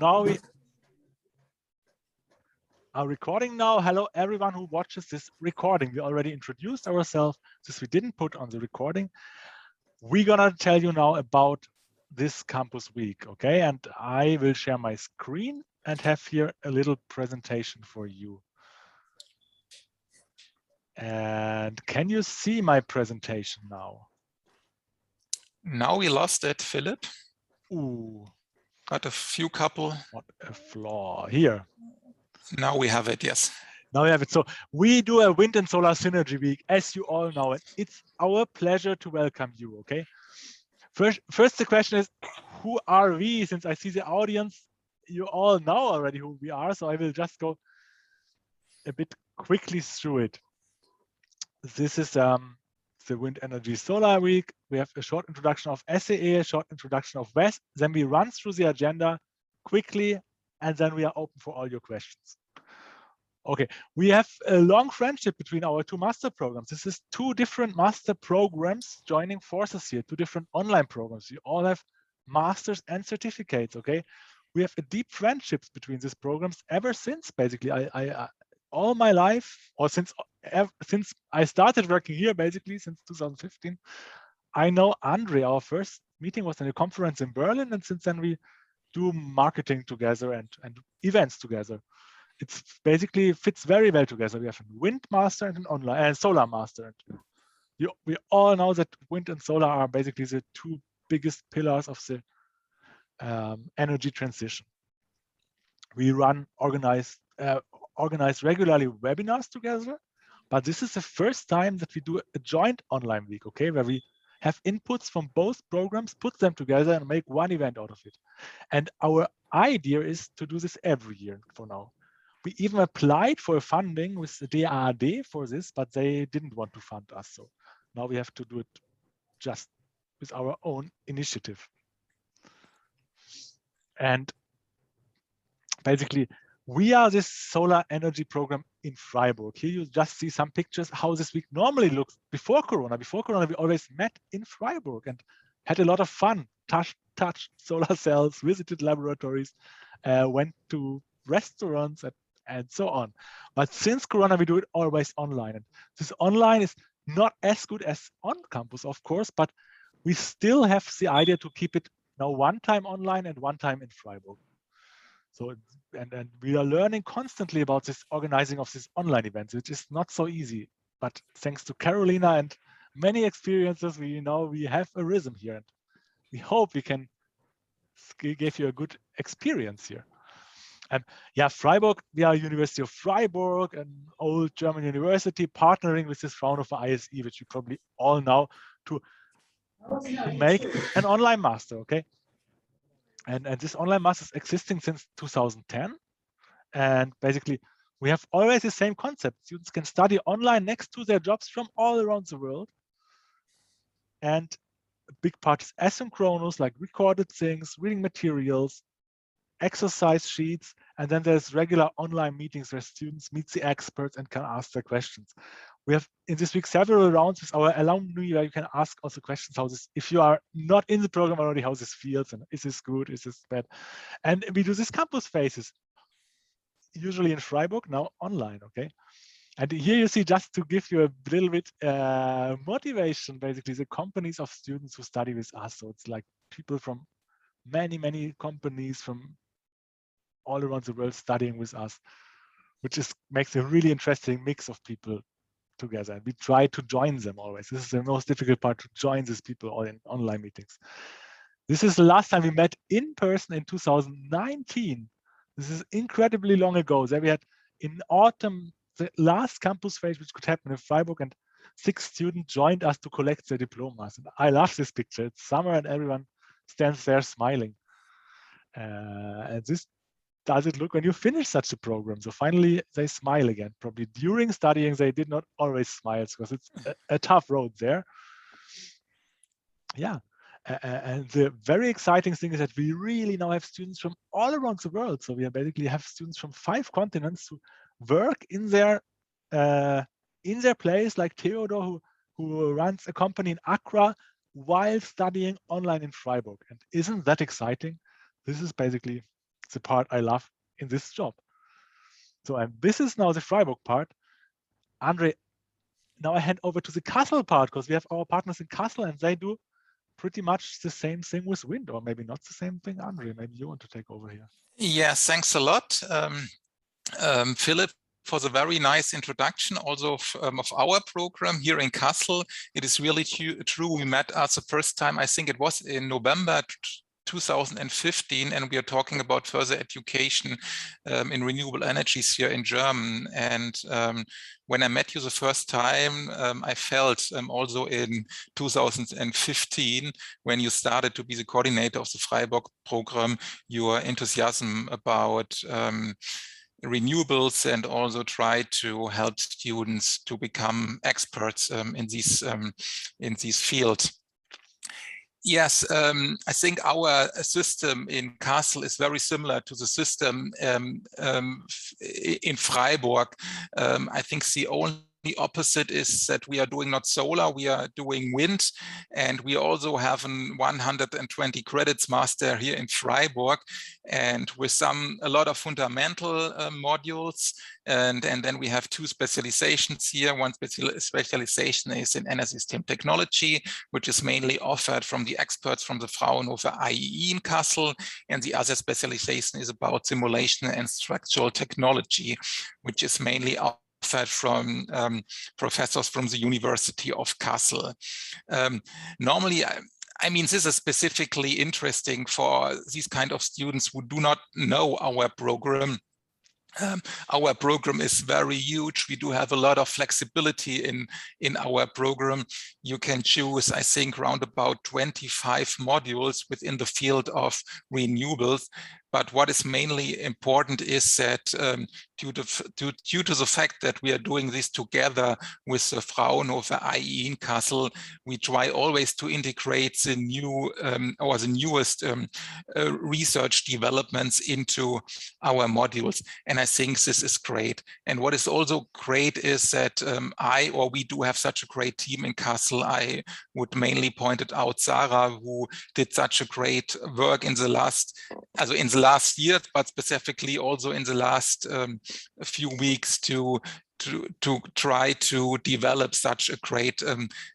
Now we are recording now. Hello, everyone who watches this recording. We already introduced ourselves. This we didn't put on the recording. We're gonna tell you now about this campus week, okay? And I will share my screen and have here a little presentation for you. And can you see my presentation now? Now we lost it, Philip. Ooh. Got a few couple. What a flaw. Here. Now we have it, yes. Now we have it. So we do a wind and solar synergy week, as you all know. And it's our pleasure to welcome you, okay? First the question is, who are we? Since I see the audience, you all know already who we are. So I will just go a bit quickly through it. This is the Wind Energy Solar Week. We have a short introduction of SAE, a short introduction of WES. Then we run through the agenda quickly, and then we are open for all your questions. Okay, we have a long friendship between our two master programs. This is two different master programs joining forces here, two different online programs. You all have masters and certificates, okay? We have a deep friendships between these programs ever since, basically. I all my life, or since I started working here, basically since 2015, I know Andre. Our first meeting was in a conference in Berlin, and since then we do marketing together and events together. It's basically fits very well together. We have a wind master and an online and solar master. We all know that wind and solar are basically the two biggest pillars of the energy transition. We organize regularly webinars together, but this is the first time that we do a joint online week, okay, where we have inputs from both programs, put them together and make one event out of it. And our idea is to do this every year for now. We even applied for funding with the DAAD for this, but they didn't want to fund us. So now we have to do it just with our own initiative. And basically, we are this solar energy program in Freiburg. Here you just see some pictures how this week normally looks before Corona. Before Corona, we always met in Freiburg and had a lot of fun, touched solar cells, visited laboratories, went to restaurants and so on. But since Corona, we do it always online. And this online is not as good as on campus, of course, but we still have the idea to keep it now one time online and one time in Freiburg. So, and we are learning constantly about this organizing of these online events, which is not so easy. But thanks to Carolina and many experiences, we know we have a rhythm here. And we hope we can give you a good experience here. Yeah, Freiburg, we are University of Freiburg, an old German university, partnering with this Fraunhofer ISE, which you probably all know, to make an online master, okay? And this online master is existing since 2010. And basically, we have always the same concept. Students can study online next to their jobs from all around the world. And a big part is asynchronous, like recorded things, reading materials, exercise sheets, and then there's regular online meetings where students meet the experts and can ask their questions. We have in this week several rounds with our alumni where you can ask also questions how this, if you are not in the program already, how this feels and is this good, is this bad? And we do this campus phases, usually in Freiburg, now online, okay? And here you see, just to give you a little bit motivation, basically the companies of students who study with us. So it's like people from many companies from all around the world studying with us, which makes a really interesting mix of people together. And we try to join them always. This is the most difficult part, to join these people all in online meetings. This is the last time we met in person in 2019. This is incredibly long ago. There we had in autumn the last campus phase, which could happen in Freiburg, and 6 students joined us to collect their diplomas. And I love this picture. It's summer and everyone stands there smiling. And this does it look when you finish such a program. So finally they smile again. Probably during studying, they did not always smile because it's a tough road there. Yeah. And the very exciting thing is that we really now have students from all around the world. So we basically have students from 5 continents who work in their place, like Theodor, who runs a company in Accra while studying online in Freiburg. And isn't that exciting? This is basically the part I love in this job. So, and this is now the Freiburg part. Andre, now I hand over to the Kassel part, because we have our partners in Kassel and they do pretty much the same thing with wind, or maybe not the same thing. Andre, maybe you want to take over here. Yes, thanks a lot, Philip, for the very nice introduction also of our program here in Kassel. It is really true. We met us the first time, I think it was in November 2015, and we are talking about further education in renewable energies here in Germany. And when I met you the first time, I felt also in 2015, when you started to be the coordinator of the Freiburg program, your enthusiasm about renewables, and also try to help students to become experts in these fields. Yes, I think our system in Kassel is very similar to the system in Freiburg. I think the only opposite is that we are doing not solar, we are doing wind, and we also have a 120 credits master here in Freiburg, and with a lot of fundamental modules, and then we have two specializations here. One specialization is in energy system technology, which is mainly offered from the experts from the Fraunhofer IEE in Kassel, and the other specialization is about simulation and structural technology, which is mainly offered from professors from the University of Kassel. Normally, I mean, this is specifically interesting for these kind of students who do not know our program. Our program is very huge. We do have a lot of flexibility in our program. You can choose, I think, around about 25 modules within the field of renewables. But what is mainly important is that due to the fact that we are doing this together with the Fraunhofer IE in Kassel, we try always to integrate the new or the newest research developments into our modules. And I think this is great. And what is also great is that we do have such a great team in Kassel. I would mainly point it out Sarah, who did such a great work in the last year, but specifically also in the last few weeks to try to develop such a great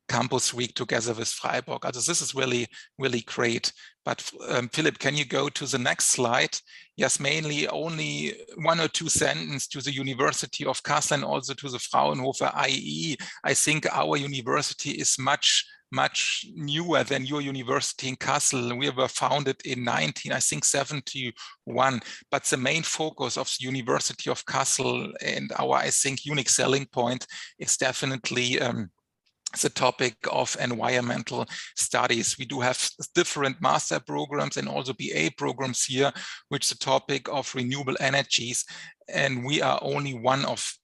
campus week together with Freiburg. Also, this is really, really great. But Philip, can you go to the next slide? Yes, mainly only one or two sentences to the University of Kassel and also to the Fraunhofer IE. I think our university is much newer than your university in Kassel. We were founded in 1971, but the main focus of the University of Kassel and our, I think, unique selling point is definitely the topic of environmental studies. We do have different master programs and also BA programs here, which the topic of renewable energies, and we are only one of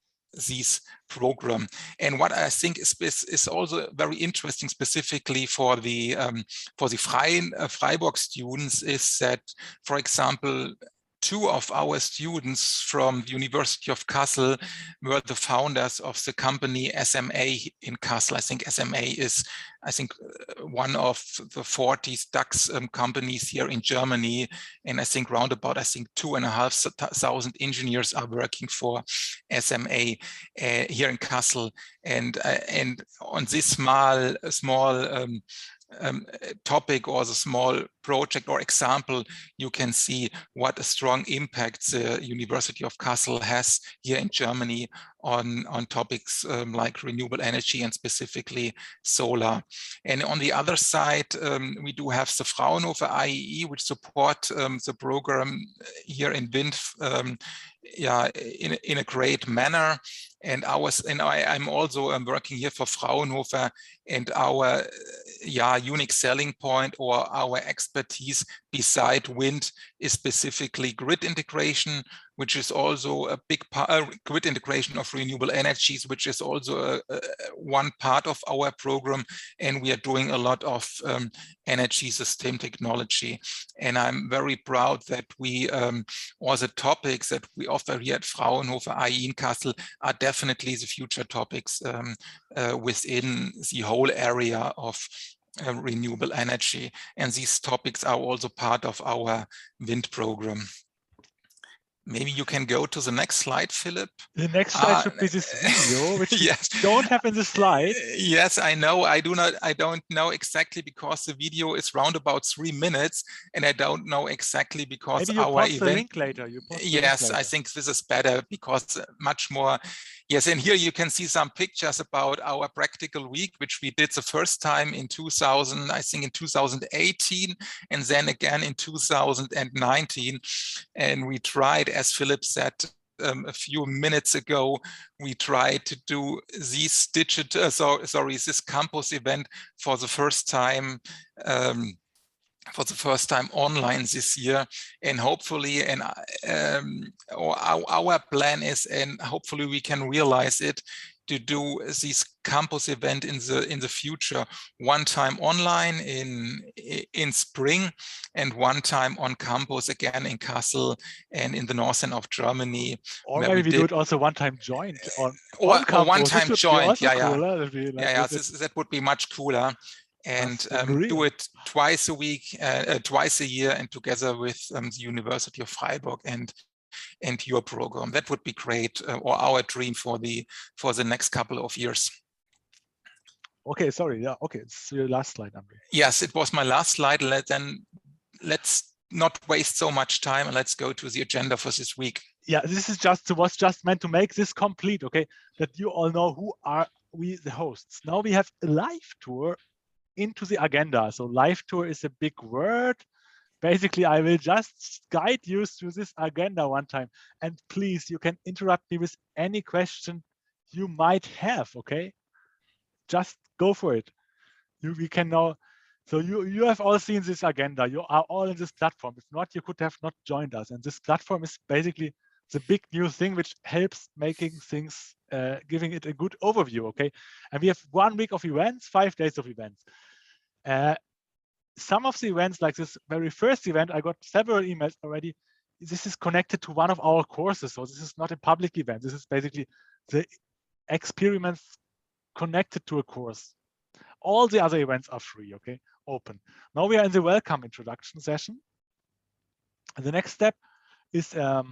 these program. And what I think is also very interesting, specifically for the Freiburg students, is that, for example, two of our students from the University of Kassel were the founders of the company SMA in Kassel. I think SMA is, one of the 40 DAX companies here in Germany. And I think roundabout, 2,500 engineers are working for SMA here in Kassel. And on this small topic or the small project or example, you can see what a strong impact the University of Kassel has here in Germany on topics like renewable energy and specifically solar. And on the other side, we do have the Fraunhofer IEE, which support the program here in wind in a great manner. And I'm also working here for Fraunhofer, and our unique selling point or our expertise beside wind is specifically grid integration, which is also a big part, grid integration of renewable energies, which is also one part of our program. And we are doing a lot of energy system technology. And I'm very proud that we, all the topics that we offer here at Fraunhofer IE in Kassel are definitely the future topics within the whole area of renewable energy. And these topics are also part of our wind program. Maybe you can go to the next slide, Philip. The next slide should be this video, which yes. we don't have in the slide. Yes, I know. I don't know exactly because the video is round about 3 minutes, and I don't know exactly because Maybe you our post the event. link later. Yes, I think this is better because much more. Yes, and here you can see some pictures about our practical week, which we did the first time in 2000, I think in 2018, and then again in 2019. And we tried, as Philip said a few minutes ago, we tried to do this this campus event for the first time. Online this year, and hopefully, and our plan is, and hopefully we can realize it, to do this campus event in the future, one time online in spring, and one time on campus again in Kassel and in the northern of Germany. Or maybe we do it also one time joint on campus. Or one time joint. That would be much cooler. And do it twice a week, twice a year, and together with the University of Freiburg and your program. That would be great, or our dream for the next couple of years. Okay, sorry. Yeah, okay. It's your last slide, Andre. Yes, it was my last slide. Let's not waste so much time, and let's go to the agenda for this week. Yeah, this is was just meant to make this complete. Okay, that you all know who are we, the hosts. Now we have a live tour into the agenda. So live tour is a big word. Basically, I will just guide you through this agenda one time. And please, you can interrupt me with any question you might have, okay? Just go for it. We can now, so you have all seen this agenda. You are all in this platform. If not, you could have not joined us. And this platform is basically the big new thing which helps making things, giving it a good overview, okay? And we have 1 week of events, 5 days of events. Some of the events, like this very first event, I got several emails already. This is connected to one of our courses. So this is not a public event. This is basically the experiments connected to a course. All the other events are free, okay, open. Now we are in the welcome introduction session. And the next step is a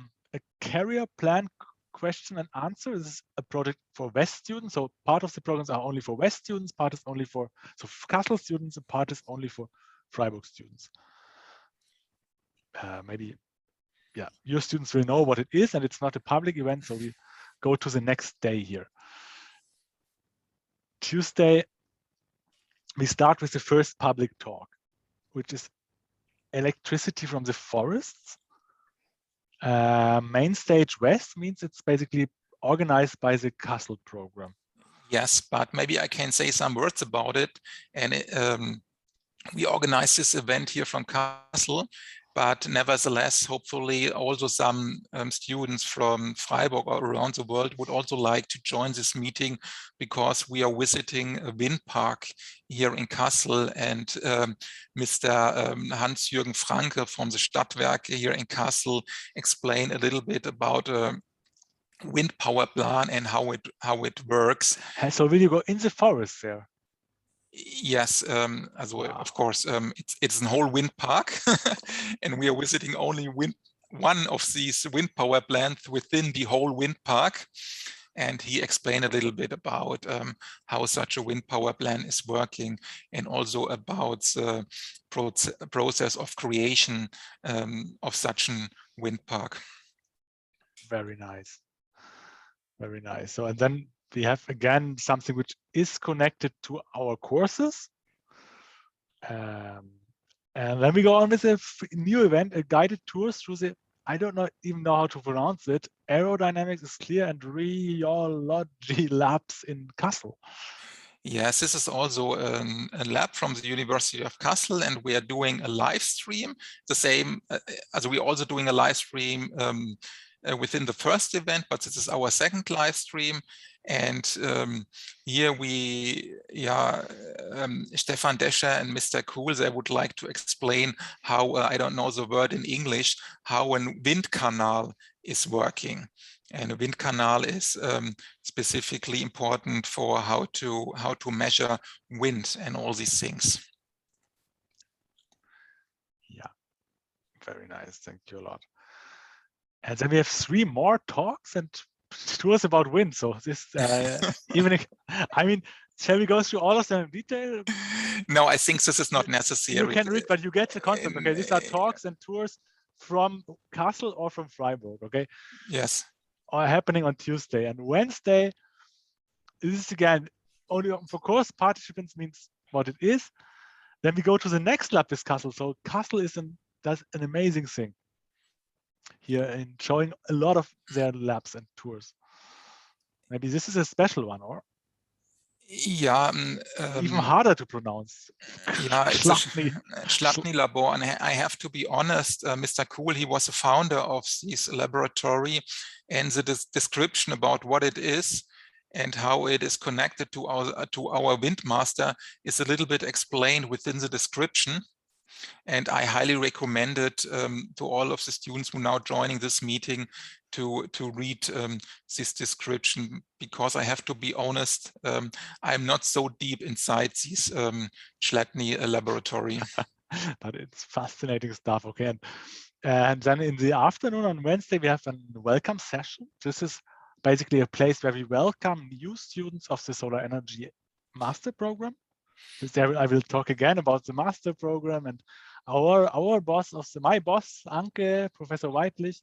career plan question and answer. This is a project for West students. So part of the programs are only for West students, part is only for Kassel students, and part is only for Freiburg students. Maybe, yeah, your students will know what it is, and it's not a public event. So we go to the next day here. Tuesday, we start with the first public talk, which is electricity from the forests. Main stage West means it's basically organized by the Kassel program. Yes, but maybe I can say some words about it. And we organize this event here from Kassel, but nevertheless, hopefully also some students from Freiburg or around the world would also like to join this meeting, because we are visiting a wind park here in Kassel, and Mr. Hans-Jürgen Franke from the Stadtwerke here in Kassel explained a little bit about wind power plant and how it works. So will you go in the forest there? Yes, of course, it's a whole wind park, and we are visiting only one of these wind power plants within the whole wind park. And he explained a little bit about how such a wind power plant is working, and also about the process of creation of such a wind park. Very nice. Very nice. So, and then we have again something which is connected to our courses. And then we go on with a new event, a guided tour through the, I don't even know how to pronounce it, Aerodynamics is Clear and Rheology Labs in Kassel. Yes, this is also a lab from the University of Kassel, and we are doing a live stream. The same, as we're also doing a live stream within the first event, but this is our second live stream. And here Stefan Descher and Mr. Kuhl, they would like to explain how, I don't know the word in English, how a wind canal is working. And a wind canal is specifically important for how to measure wind and all these things. Yeah, very nice. Thank you a lot. And then we have 3 more talks and tours about wind. So this evening, I mean, shall we go through all of them in detail? No, I think this is not necessary. You can read, but you get the concept. Okay, these are talks and tours from Kassel or from Freiburg. Okay. Yes. Are happening on Tuesday and Wednesday. This is again only for course participants, means what it is. Then we go to the next lab with Kassel. So Kassel does an amazing thing here in showing a lot of their labs and tours. Maybe this is a special one, or yeah, even harder to pronounce. Yeah, it's Schlapny Labor, and I have to be honest, Mr. Kuhl, he was the founder of this laboratory, and the description about what it is and how it is connected to our Windmaster is a little bit explained within the description. And I highly recommend it to all of the students who are now joining this meeting to read this description, because I have to be honest, I'm not so deep inside this Schleppny laboratory. But it's fascinating stuff. Okay, and then in the afternoon on Wednesday we have a welcome session. This is basically a place where we welcome new students of the solar energy master program. There I will talk again about the master program, and our boss my boss, Anke, Professor Weidlich,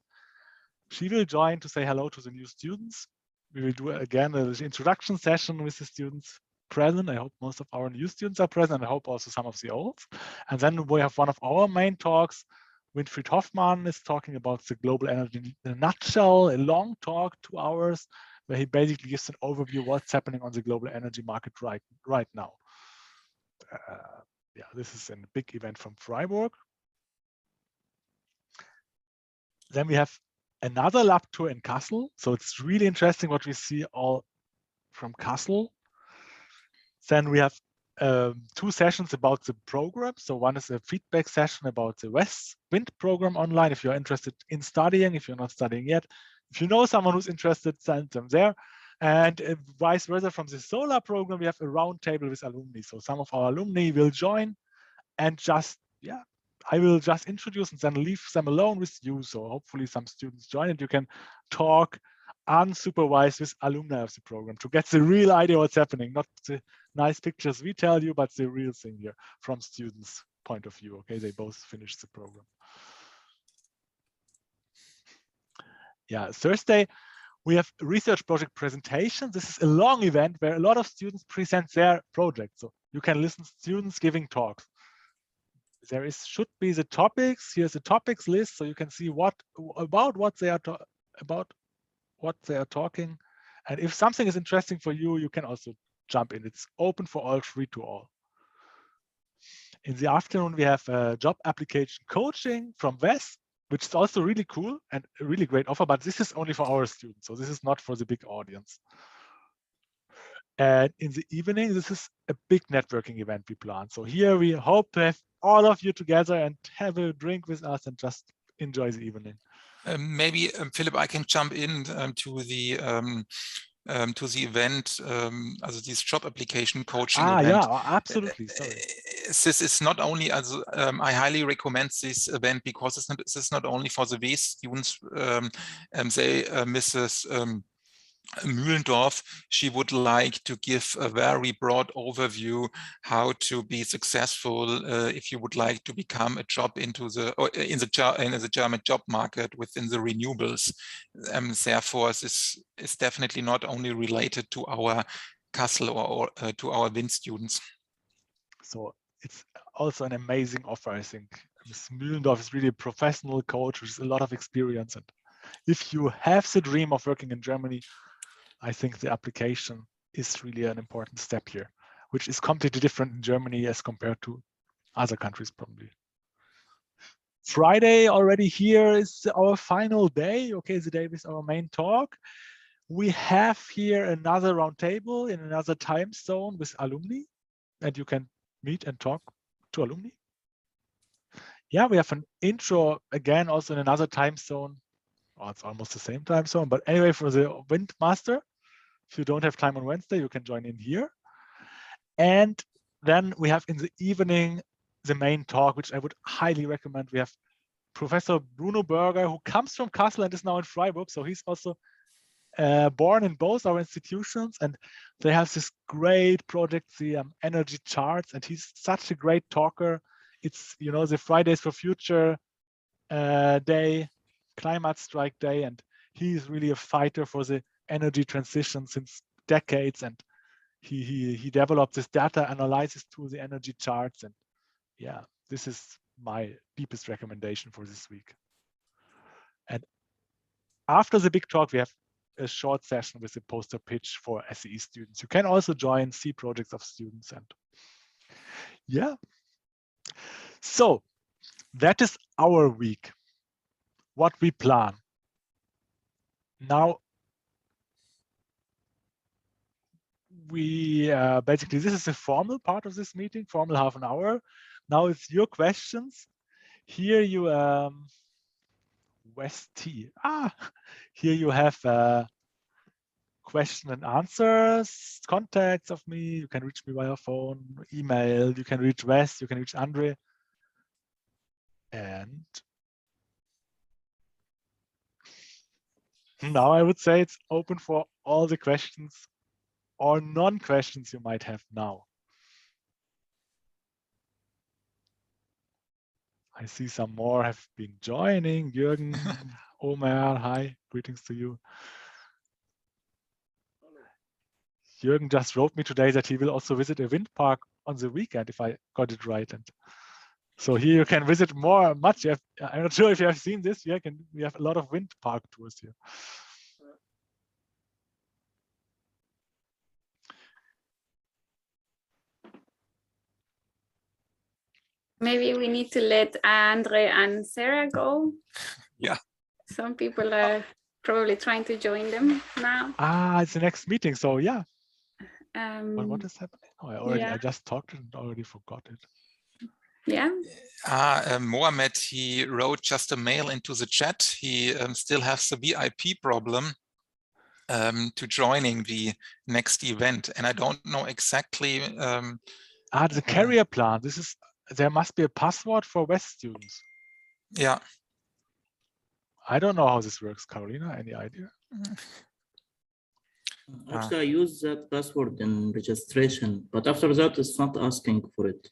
she will join to say hello to the new students. We will do again an introduction session with the students present. I hope most of our new students are present. I hope also some of the old. And then we have one of our main talks. Winfried Hoffmann is talking about the global energy in a nutshell, a long talk, 2 hours, where he basically gives an overview of what's happening on the global energy market right now. Yeah, this is a big event from Freiburg. Then we have another lab tour in Kassel. So it's really interesting what we see all from Kassel. Then we have 2 sessions about the program. So one is a feedback session about the West Wind program online. If you're interested in studying, if you're not studying yet, if you know someone who's interested, send them there. And vice versa from the solar program, we have a round table with alumni. So some of our alumni will join and just, yeah, I will just introduce and then leave them alone with you. So hopefully some students join and you can talk unsupervised with alumni of the program to get the real idea what's happening, not the nice pictures we tell you, but the real thing here from students' point of view. Okay, they both finished the program. Yeah, Thursday, we have research project presentation. This is a long event where a lot of students present their projects. So you can listen to students giving talks. There should be the topics. Here's the topics list, so you can see what they are talking. And if something is interesting for you, you can also jump in. It's open for all, free to all. In the afternoon, we have job application coaching from West, which is also really cool and a really great offer, but this is only for our students. So this is not for the big audience. And in the evening, this is a big networking event we plan. So here we hope to have all of you together and have a drink with us and just enjoy the evening. Maybe, Philip, I can jump in to the event, also this job application coaching event. Yeah, absolutely. Sorry. This is not only, I highly recommend this event because this is not only for the WES students. Mrs. Mühlendorf, she would like to give a very broad overview how to be successful if you would like to become a job in the German job market within the renewables. Therefore, this is definitely not only related to our Kassel or to our wind students. So it's also an amazing offer, I think. Ms. Mühlendorf is really a professional coach with a lot of experience. And if you have the dream of working in Germany, I think the application is really an important step here, which is completely different in Germany as compared to other countries probably. Friday already here is our final day, okay, the day with our main talk. We have here another round table in another time zone with alumni, and you can meet and talk to alumni. Yeah, we have an intro again, also in another time zone. Oh, it's almost the same time zone, but anyway, for the Windmaster, if you don't have time on Wednesday, you can join in here. And then we have in the evening, the main talk, which I would highly recommend. We have Professor Bruno Berger, who comes from Kassel and is now in Freiburg. So he's also born in both our institutions, and they have this great project, the energy charts, and he's such a great talker. It's, you know, the Fridays for Future day, climate strike day, and he's really a fighter for the energy transition since decades, and he developed this data analysis tool, the energy charts, and yeah, this is my deepest recommendation for this week. And after the big talk, we have a short session with a poster pitch for SEE students. You can also join, see projects of students, and yeah. So that is our week, what we plan. Now, we basically, this is the formal part of this meeting, formal half an hour. Now it's your questions. Here you, West T. Here you have question and answers, contacts of me. You can reach me via phone, email. You can reach Wes, you can reach Andre. And now I would say it's open for all the questions or non-questions you might have now. I see some more have been joining. Jürgen, Omer, hi, greetings to you. Jürgen just wrote me today that he will also visit a wind park on the weekend, if I got it right. And so here you can visit much. I'm not sure if you have seen this. We have a lot of wind park tours here. Maybe we need to let Andre and Sarah go. Yeah. Some people are probably trying to join them now. It's the next meeting. So yeah. What is happening? Oh, I just talked and already forgot it. Yeah. Mohammed, he wrote just a mail into the chat. He still has the VIP problem to joining the next event, and I don't know exactly. The career plan. There must be a password for West students. Yeah. I don't know how this works, Carolina. Any idea? Actually, I use that password in registration, but after that, it's not asking for it.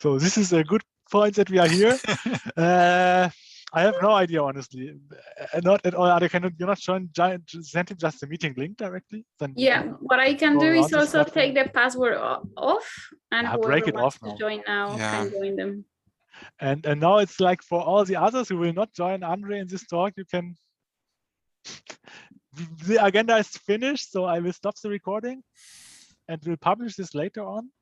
So this is a good point that we are here. I have no idea, honestly. Not at all. You're not sending just the meeting link directly? Then yeah, what I can do is also take the password off, and break it off to now. Join now can join them. And now it's like for all the others who will not join Andre in this talk, you can. The agenda is finished, so I will stop the recording and we'll publish this later on.